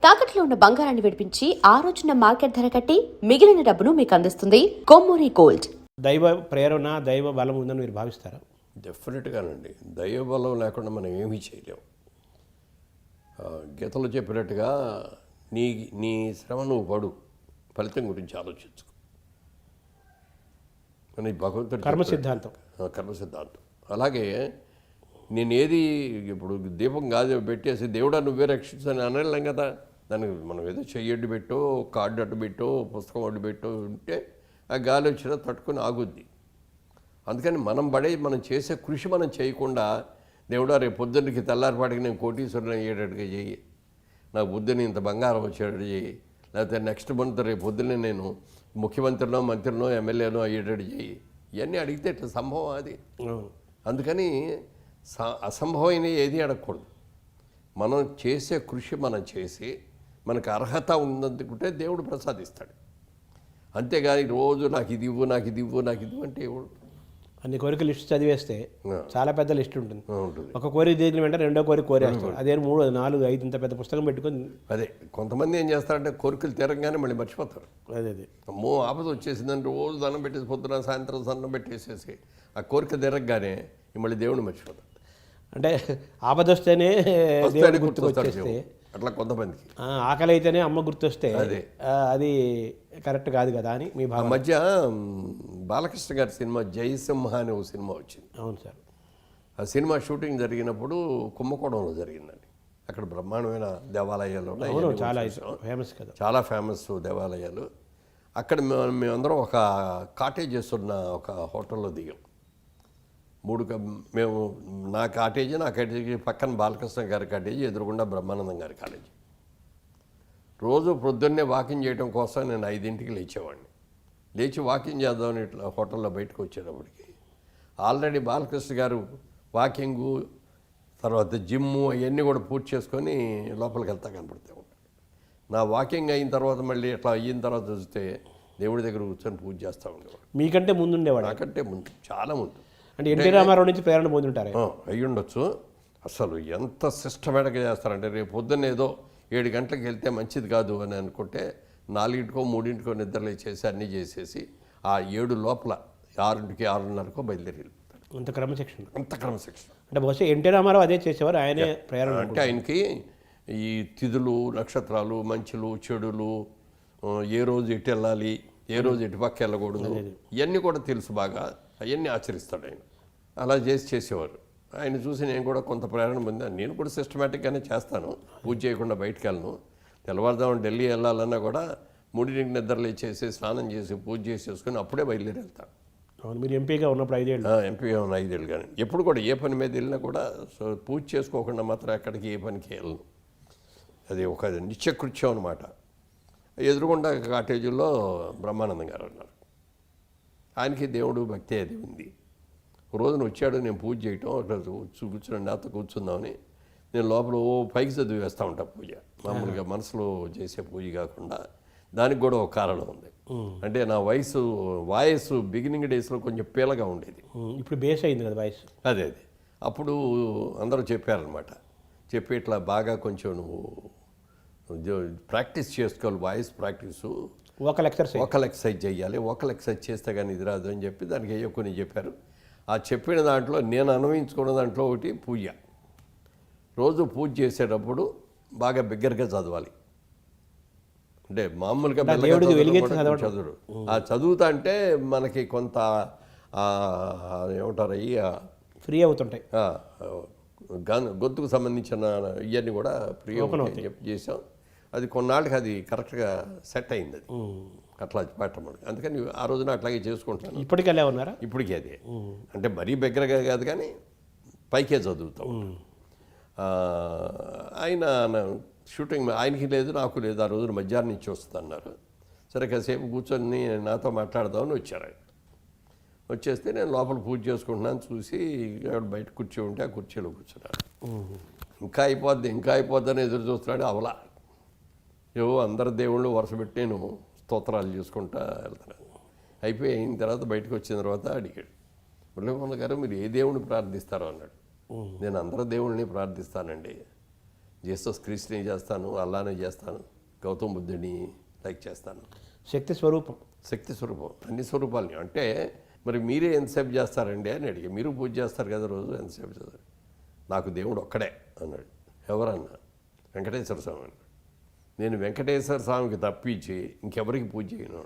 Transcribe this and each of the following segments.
తాకట్లో ఉన్న బంగారాన్ని విడిపించి ఆ రోజున మార్కెట్ ధర కట్టి మిగిలిన డబ్బును మీకు అందిస్తుంది కొమ్మూరి గోల్డ్. దైవ ప్రేరణ, దైవ బలం ఉందని మీరు భావిస్తారా? డెఫినెట్గానండి. దైవ బలం లేకుండా మనం ఏమీ చేయలేము. గీతలో చెప్పినట్టుగా నీ నీ శ్రమ నువ్వు పడు, ఫలితం గురించి ఆలోచించుకో అని భగవంతుడు కర్మ సిద్ధాంతం. కర్మ సిద్ధాంతం. అలాగే నేనేది ఇప్పుడు దీపం గాజు పెట్టేసి దేవుడా నువ్వే రక్షించని అనలేం కదా. దానికి మనం ఏదో చెయ్యడ్డు పెట్టో, కార్డు అడ్డు పెట్టో, పుస్తకం అడ్డు పెట్టో ఉంటే ఆ గాలి వచ్చినా తట్టుకొని ఆగుద్ది. అందుకని మనం చేసే కృషి మనం చేయకుండా దేవుడా రేపు పొద్దున్నకి తెల్లారిపాటికి నేను కోటీశ్వరుని అయ్యేటట్టుగా చెయ్యి, నాకు బుద్ధిని ఇంత బంగారం వచ్చేటట్టు చెయ్యి, లేకపోతే నెక్స్ట్ మంత్ రేపు పొద్దున్నే నేను ముఖ్యమంత్రినో మంత్రినో ఎమ్మెల్యేనో అయ్యేటట్టు చెయ్యి. ఇవన్నీ అడిగితే ఇట్లా సంభవం అది. అందుకని అసంభవమైన ఏది అడగకూడదు. మనం చేసే కృషి మనం చేసి మనకు అర్హత ఉందనుకుంటే దేవుడు ప్రసాదిస్తాడు. అంతేగాని రోజు నాకు ఇది ఇవ్వు, నాకు ఇది ఇవ్వు, నాకు ఇది అంటే ఇవ్వడు. అన్ని కోరిక లిస్ట్ చదివేస్తే చాలా పెద్ద లిస్ట్ ఉంటుంది. ఒక కోరిక తీరిన వెంటనే రెండో కోరిక కోరేస్తాడు. అదే 3, 4, 5 ఇంత పెద్ద పుస్తకం పెట్టుకొని. అదే కొంతమంది ఏం చేస్తారంటే కోరికలు తీరంగానే మళ్ళీ మర్చిపోతారు. అదే అమ్మో ఆపద వచ్చేసిందని రోజు దండం పెట్టేసి పొద్దున సాయంత్రం దండం పెట్టేసేసి ఆ కోరిక తీరగానే మళ్ళీ దేవుడిని మర్చిపోతారు. అంటే ఆపద వస్తేనే దేవుడు గుర్తుకొచ్చేస్తే అట్లా కొంతమందికి ఆకలి అయితేనే అమ్మ గుర్తొస్తే అది కరెక్ట్ కాదు కదా అని మీ భావం. మధ్య బాలకృష్ణ గారి సినిమా జయసింహ అనే ఒక సినిమా వచ్చింది. అవును సార్. ఆ సినిమా షూటింగ్ జరిగినప్పుడు కుంభకోణంలో జరిగిందండి. అక్కడ బ్రహ్మాండమైన దేవాలయాలు ఉన్నాయి, చాలా ఫేమస్ కదా, చాలా ఫేమస్ దేవాలయాలు. అక్కడ మేమందరం ఒక కాటేజెస్ ఉన్న ఒక హోటల్లో దిగాం. మేము నా కాటేజీ పక్కన బాలకృష్ణ గారి కాటేజీ, ఎదురుగుండా బ్రహ్మానందం గారి కాలేజీ. రోజు ప్రొద్దున్నే వాకింగ్ చేయడం కోసం నేను 5ంటికి లేచేవాడిని. లేచి వాకింగ్ చేద్దామని ఇట్లా హోటల్లో బయటకు వచ్చేటప్పటికి ఆల్రెడీ బాలకృష్ణ గారు వాకింగు తర్వాత జిమ్ము అవన్నీ కూడా పూర్తి చేసుకొని లోపలికి వెళ్తా కనపడుతూ ఉంటాడు. నా వాకింగ్ అయిన తర్వాత మళ్ళీ ఇట్లా అయిన తర్వాత చూస్తే దేవుడి దగ్గర కూర్చొని పూజ చేస్తూ ఉండేవాడు. మీకంటే ముందు ఉండేవాడు? నాకంటే ముందు, చాలా ముందు. అంటే ఎన్టీ రామారావు నుంచి ప్రేరణ పొందుంటారు. అయ్యి ఉండొచ్చు. అసలు ఎంత సిస్టమేటిక్గా చేస్తారంటే రేపు పొద్దున్న ఏదో 7 గంటలకు వెళ్తే మంచిది కాదు అని అనుకుంటే 4కో 3కో నిద్రలే చేసి అన్నీ చేసేసి ఆ 7 లోపల 6కి 6:30కో బయలుదేరి వెళ్తాడు. అంత క్రమశిక్షణ. అంటే బహుశా ఎన్టీ రామారావు అదే చేసేవారు. ఆయనే ప్రేరణ. అంటే ఆయనకి ఈ తిథులు, నక్షత్రాలు, మంచులు, చెడులు, ఏ రోజు ఎటు వెళ్ళాలి, ఏ రోజు ఎటు పక్క వెళ్ళకూడదు, ఇవన్నీ కూడా తెలుసు బాగా. అవన్నీ ఆచరిస్తాడు ఆయన. అలా చేసేవారు. ఆయన చూసి నేను కూడా కొంత ప్రేరణ పొందాను. నేను కూడా సిస్టమేటిక్గానే చేస్తాను. పూజ చేయకుండా బయటకు వెళ్ళను. తెల్లవారుదామని ఢిల్లీ వెళ్ళాలన్నా కూడా 3ంటికి నిద్రలు చేసి స్నానం చేసి పూజ చేసేసుకొని అప్పుడే బయలుదేరి వెళ్తాను. అవును. మీరు ఎంపీగా ఉన్నప్పుడు 5 ఏళ్ళు? ఎంపీగా ఉన్న 5 ఏళ్ళు. కానీ ఎప్పుడు కూడా ఏ పని మీద వెళ్ళినా కూడా పూజ చేసుకోకుండా మాత్రం ఎక్కడికి ఏ పనికి వెళ్ళను. అది ఒక నిత్యకృత్యం అనమాట. ఎదురుగుండా కాటేజీలో బ్రహ్మానందం గారు ఉన్నారు. ఆయనకి దేవుడు భక్తి అది ఉంది. రోజున వచ్చాడు, నేను పూజ చేయటం, అక్కడ కూర్చుని నాతో కూర్చుందామని నేను లోపల పైకి చదివి వేస్తూ ఉంటా పూజ. మామూలుగా మనసులో చేసే పూజ కాకుండా దానికి కూడా ఒక కారణం ఉంది. అంటే నా వాయిస్ బిగినింగ్ డేస్లో కొంచెం పీలగా ఉండేది. ఇప్పుడు బేస్ అయింది కదా వాయిస్. అదే అప్పుడు అందరూ చెప్పారనమాట. చెప్పి ఇట్లా బాగా కొంచెం నువ్వు ప్రాక్టీస్ చేసుకోవాలి, వాయిస్ ప్రాక్టీసు, వోకల్ ఎక్సర్సైజ్ చేయాలి, వోకల్ ఎక్సర్సైజ్ చేస్తే కానీ ఇది రాదు అని చెప్పి దానికి ఏయో కొన్ని చెప్పారు. ఆ చెప్పిన దాంట్లో నేను అన్వయించుకున్న దాంట్లో ఒకటి పూజ. రోజు పూజ చేసేటప్పుడు బాగా బిగ్గరగా చదవాలి. అంటే మామూలుగా చదువుడు. ఆ చదువుతా అంటే మనకి కొంత ఏమంటారు అయ్యి ఫ్రీ అవుతుంటాయి. గొంతుకు సంబంధించిన ఇవన్నీ కూడా ఫ్రీ చేసాం. అది కొన్నాళ్ళకి అది కరెక్ట్గా సెట్ అయింది. అది అట్లా పెట్టమని. అందుకని ఆ రోజున అట్లాగే చేసుకుంటాను. ఇప్పటికీ అలా ఉన్నారా? ఇప్పటికీ అదే. అంటే మరీ బిగ్గరగా కాదు కానీ పైకే చదువుతాం. ఆయన షూటింగ్ ఆయనకి లేదు, నాకు లేదు. ఆ రోజున మధ్యాహ్నం నుంచి వస్తుందన్నారు. సరే కాసేపు కూర్చొని నాతో మాట్లాడదామని వచ్చారు ఆయన. వచ్చేస్తే నేను లోపల పూజ చేసుకుంటున్నాను. చూసి బయట కుర్చీ ఉంటే ఆ కుర్చీలో కూర్చున్నాను. ఇంకా అయిపోద్ది అని ఎదురు చూస్తున్నాడు. అవలా ఏవో అందరు దేవుళ్ళు వరుస పెట్టి నేను స్తోత్రాలు చేసుకుంటా వెళ్తున్నాను. అయిన తర్వాత బయటకు వచ్చిన తర్వాత అడిగాడు, మురళీమోహన్ గారు మీరు ఏ దేవుడిని ప్రార్థిస్తారో అన్నాడు. నేను అందరు దేవుళ్ళని ప్రార్థిస్తానండి. జీసస్ క్రీస్తుని చేస్తాను, అల్లానే చేస్తాను, గౌతమ బుద్ధుడిని లైక్ చేస్తాను. శక్తి స్వరూపం. శక్తి స్వరూపం, అన్ని స్వరూపాలని. అంటే మరి మీరే ఎంతసేపు చేస్తారండి అని అడిగి, మీరు పూజ చేస్తారు కదా రోజు, ఎంతసేపు చేస్తారు? నాకు దేవుడు ఒక్కడే అన్నాడు. ఎవరన్నా? వెంకటేశ్వర స్వామి అన్నాడు. నేను వెంకటేశ్వర స్వామికి తప్పించి ఇంకెవరికి పూజ చేయను.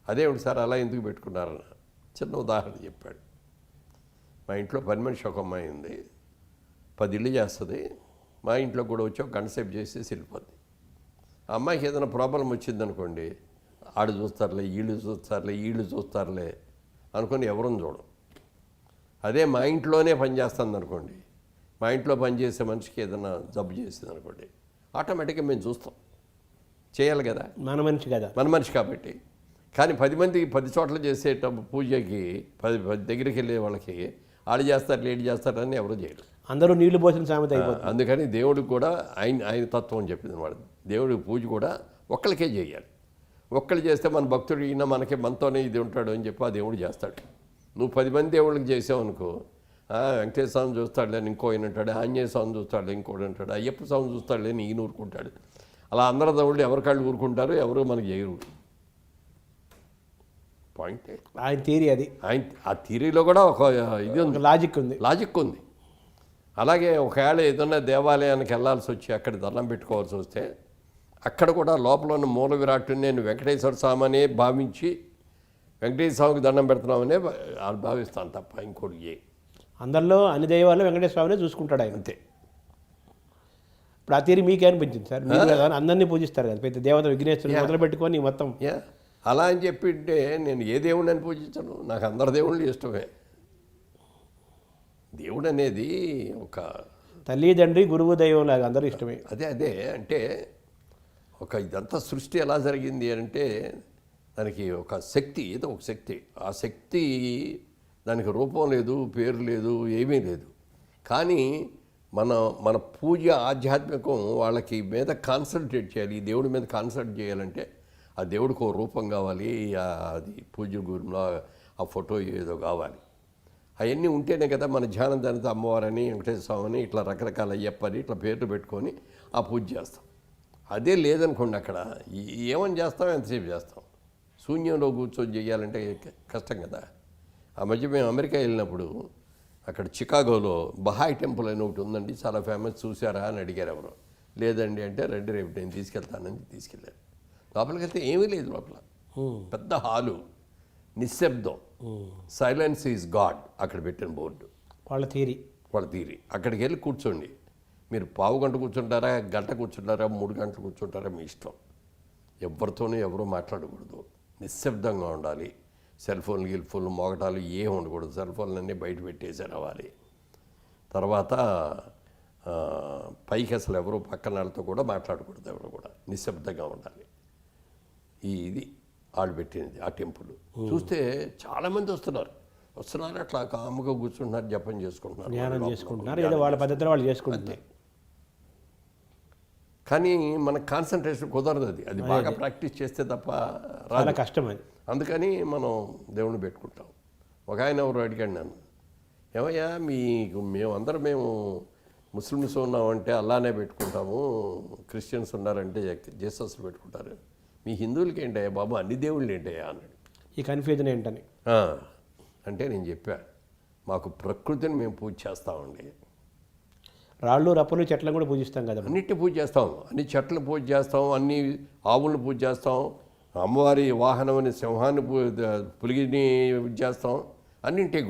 అదేమిటి సార్ అలా ఎందుకు పెట్టుకున్నారన్న చిన్న ఉదాహరణ చెప్పాడు. మా ఇంట్లో పని మనిషి ఒక అమ్మాయి ఉంది, 10 ఇళ్ళు చేస్తుంది. మా ఇంట్లో కూడా వచ్చి ఒక గంట సేపు చేసేసి వెళ్ళిపోద్ది. ఆ అమ్మాయికి ఏదైనా ప్రాబ్లం వచ్చిందనుకోండి, ఆడు చూస్తారులే, వీళ్ళు చూస్తారులే అనుకొని ఎవరని చూడం. అదే మా ఇంట్లోనే పని చేస్తుంది అనుకోండి, మా ఇంట్లో పనిచేసే మనిషికి ఏదైనా జబ్బు చేసింది అనుకోండి, ఆటోమేటిక్గా మేము చూస్తాం. చేయాలి కదా, మన మనిషి కదా, మన మనిషి కాబట్టి. కానీ 10 మందికి 10 చోట్ల చేసేటప్పుడు పూజకి 10 దగ్గరికి వెళ్ళే వాళ్ళకి ఆడు చేస్తారు, లేట్ చేస్తారని ఎవరు చేయరు. అందరూ నీళ్లు పోసిన సామెత అయిపోతుంది. అందుకని దేవుడికి కూడా ఆయన తత్వం చెప్పింది వాడు. దేవుడికి పూజ కూడా ఒక్కరికే చేయాలి. ఒక్కళ్ళు చేస్తే మన భక్తుడు ఈయన మనతోనే ఇది ఉంటాడు అని చెప్పి ఆ దేవుడు చేస్తాడు. నువ్వు 10 మంది దేవుళ్ళకి చేసావు అనుకో, వెంకటేశ్వర స్వామి చూస్తాడులే అని ఇంకో ఆయన అంటాడు, ఆంజనేయ స్వామి చూస్తాడులే ఇంకోటి అంటాడు, అయ్యప్ప స్వామి చూస్తాడులే అని ఈయన ఊరుకుంటాడు. అలా అందరు దేవుళ్ళు ఎవరికాళ్ళు ఊరుకుంటారు, ఎవరు మనకి చేయరు. పాయింటే ఆయన థియరీ అది. ఆయన ఆ థియరీలో కూడా ఒక ఇది ఉంది, లాజిక్ ఉంది. అలాగే ఒకవేళ ఏదైనా దేవాలయానికి వెళ్ళాల్సి వచ్చి అక్కడ దండం పెట్టుకోవాల్సి వస్తే అక్కడ కూడా లోపల ఉన్న మూల విరాట్టుని నేను వెంకటేశ్వర స్వామినే భావించి వెంకటేశ్వర స్వామికి దండం పెడుతున్నామనే భావిస్తాను తప్ప ఇంకోటి అందరిలో అన్ని దైవాల్లో వెంకటేశ్వర స్వామినే చూసుకుంటాడు ఆయన. అంతే. ఇప్పుడు ఆ తీరి మీకే అనిపించింది సార్? మీరు కదా అందరినీ పూజిస్తారు కదా, పెద్ద దేవత విఘ్నేశ్వరుని మొదలు పెట్టుకొని మొత్తం. అలా అని చెప్పింటే నేను ఏ దేవుడిని అని పూజించను, నాకు అందరి దేవుళ్ళు ఇష్టమే. దేవుడు అనేది ఒక తల్లి తండ్రి గురువు దైవం లాగా అందరూ ఇష్టమే. అదే అంటే ఒక ఇదంతా సృష్టి ఎలా జరిగింది అంటే దానికి ఒక శక్తి, ఏదో ఒక శక్తి. ఆ శక్తి దానికి రూపం లేదు, పేరు లేదు, ఏమీ లేదు. కానీ మన పూజ ఆధ్యాత్మికం వాళ్ళకి మీద కాన్సన్ట్రేట్ చేయాలి. ఈ దేవుడి మీద కాన్సన్ట్రేట్ చేయాలంటే ఆ దేవుడికి ఒక రూపం కావాలి, అది పూజ గురిలో ఆ ఫోటో ఏదో కావాలి. అవన్నీ ఉంటేనే కదా మన ధ్యానం దానితో అమ్మవారని, వెంకటేశ్వర స్వామిని, ఇట్లా రకరకాల అయ్యప్పని ఇట్లా పేర్లు పెట్టుకొని ఆ పూజ చేస్తాం. అదే లేదనుకోండి, అక్కడ ఏమని చేస్తాం, ఎంతసేపు చేస్తాం. శూన్యంలో కూర్చొని చేయాలంటే కష్టం కదా. ఆ మధ్య మేము అమెరికా వెళ్ళినప్పుడు అక్కడ చికాగోలో బహాయ్ టెంపుల్ అని ఒకటి ఉందండి, చాలా ఫేమస్, చూసారా అని అడిగారు ఎవరు. లేదండి అంటే రండి రేపు నేను తీసుకెళ్తానని తీసుకెళ్ళారు. లోపలికి వెళ్తే ఏమీ లేదు. లోపల పెద్ద హాలు, నిశ్శబ్దం, సైలెన్స్ ఈజ్ గాడ్ అక్కడ పెట్టిన బోర్డు. వాళ్ళ థియరీ. అక్కడికి వెళ్ళి కూర్చోండి. మీరు పావు గంట కూర్చుంటారా, గంట కూర్చుంటారా, 3 గంటలు కూర్చుంటారా, మీ ఇష్టం. ఎవరితోనూ ఎవరూ మాట్లాడకూడదు, నిశ్శబ్దంగా ఉండాలి. సెల్ ఫోన్లు మోగటాలు ఏం ఉండకూడదు. సెల్ ఫోన్లన్నీ బయట పెట్టేసి రావాలి. తర్వాత పైకి అసలు ఎవరు పక్కన వాళ్ళతో కూడా మాట్లాడకూడదు, ఎవరు కూడా నిశ్శబ్దంగా ఉండాలి. ఇది వాళ్ళు పెట్టినది ఆ టెంపుల్. చూస్తే చాలామంది వస్తున్నారు, అట్లా కాముగా కూర్చుంటున్నారు, జపం చేసుకుంటున్నారు, ధ్యానం చేసుకుంటున్నారు, ఏదో వాళ్ళ పద్ధతిలో వాళ్ళు చేసుకుంటున్నారు. కానీ మన కాన్సన్ట్రేషన్ కుదరదు. అది బాగా ప్రాక్టీస్ చేస్తే తప్ప చాలా కష్టం అది. అందుకని మనం దేవుణ్ణి పెట్టుకుంటాం. ఒక ఆయన ఎవరు అడిగాడు నన్ను, ఏమయ్యా మేము ముస్లిమ్స్ ఉన్నామంటే అల్లానే పెట్టుకుంటాము, క్రిస్టియన్స్ ఉన్నారంటే జీసస్ పెట్టుకుంటారు, మీ హిందువులకి ఏంటయ్యా బాబు అన్ని దేవుళ్ళు ఏంటయ్యా అన్నాడు. ఈ కన్ఫ్యూజన్ ఏంటని అంటే నేను చెప్పా, మాకు ప్రకృతిని మేము పూజ చేస్తామండి. రాళ్ళు రప్పలు చెట్లను కూడా పూజిస్తాం కదా, అన్నిటిని పూజ చేస్తాం. అన్ని చెట్లను పూజ చేస్తాం, అన్ని ఆవులను పూజ చేస్తాం, అమ్మవారి వాహనం అని సింహాన్ని పులిగిని పూజ చేస్తాం, అన్నింటికి